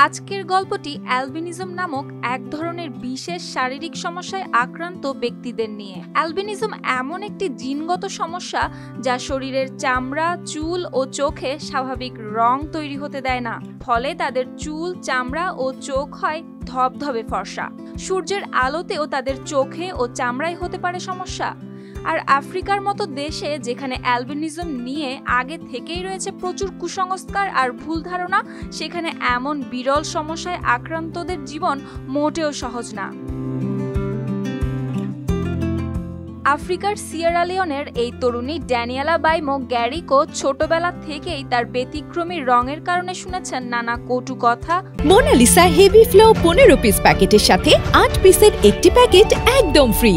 আজকের গল্পটি অ্যালবিনিজম নামক এক ধরনের বিশেষ শারীরিক সমস্যায় আক্রান্ত ব্যক্তিদের নিয়ে। অ্যালবিনিজম এমন একটি জিনগত সমস্যা যা শরীরের চামড়া, চুল ও চোখে স্বাভাবিক রং তৈরি হতে দেয় না। ফলে তাদের চুল, চামড়া ও চোখ হয় ধবধবে ফর্সা। সূর্যের আলোতেও তাদের চোখে ও চামড়ায় হতে পারে সমস্যা। আর আফ্রিকার মতো দেশে যেখানে অ্যালবিনিজম নিয়ে আগে থেকেই রয়েছে প্রচুর কুসংস্কার আর ভুল ধারণা, সেখানে এমন বিরল সমস্যায় আক্রান্তদের জীবন মোটেও সহজ না। আফ্রিকার সিয়েরা লিওনের এই তরুণী ড্যানিয়েলা বাইমো গ্যারিকো ছোটবেলা থেকেই তার ব্যতিক্রমী রঙের কারণে শুনেছেন নানা কটু কথা। মোনালিসা হেভি ফ্লো 15 পিস প্যাকেটের সাথে 8 পিসের একটি প্যাকেট একদম ফ্রি।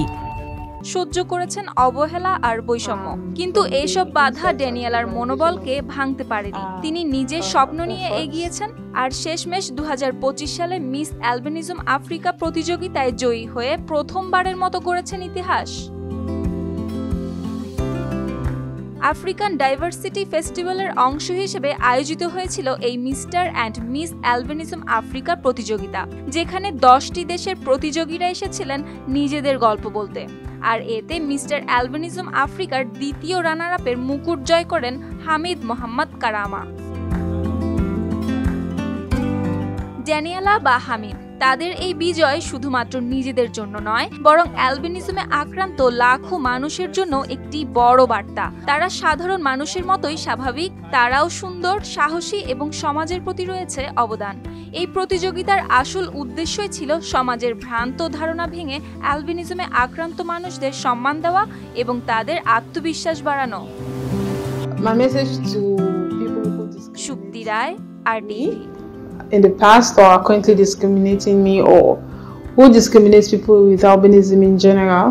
সহ্য করেছেন অবহেলা আর বৈষম্য, কিন্তু এইসব বাধা ড্যানিয়েলার মনোবলকে ভাঙতে পারেনি। তিনি নিজের স্বপ্ন নিয়ে এগিয়েছেন আর শেষমেশ 2025 সালে মিস অ্যালবিনিজম আফ্রিকা প্রতিযোগিতায় জয়ী হয়ে প্রথমবারের মতো করেছেন ইতিহাস। আফ্রিকান ডাইভার্সিটি ফেস্টিভ্যালের অংশ হিসেবে আয়োজিত হয়েছিল এই mister and miss albinism Africa প্রতিযোগিতা, যেখানে 10টি দেশের প্রতিযোগীরা এসেছিলেন নিজেদের গল্প বলতে। আর এতে মিস্টার অ্যালবিনিজম আফ্রিকার দ্বিতীয় রানার আপের মুকুট জয় করেন হামিদ মোহাম্মদ কারামা। ড্যানিয়েলা বা হামিদ, তাদের এই বিজয় শুধুমাত্র নিজেদের জন্য নয়, বরং অ্যালবিনিজমে আক্রান্ত লাখো মানুষের জন্য একটি বড় বার্তা। তারা সাধারণ মানুষের মতোই স্বাভাবিক, তারাও সুন্দর, সাহসী এবং সমাজের প্রতি রয়েছে অবদান। এই প্রতিযোগিতার আসল উদ্দেশ্যই ছিল সমাজের ভ্রান্ত ধারণা ভেঙে অ্যালবিনিজমে আক্রান্ত মানুষদের সম্মান দেওয়া এবং তাদের আত্মবিশ্বাস বাড়ানো। সুপ্তি রায়, RTV। In the past or are currently discriminating me or who discriminates people with albinism in general,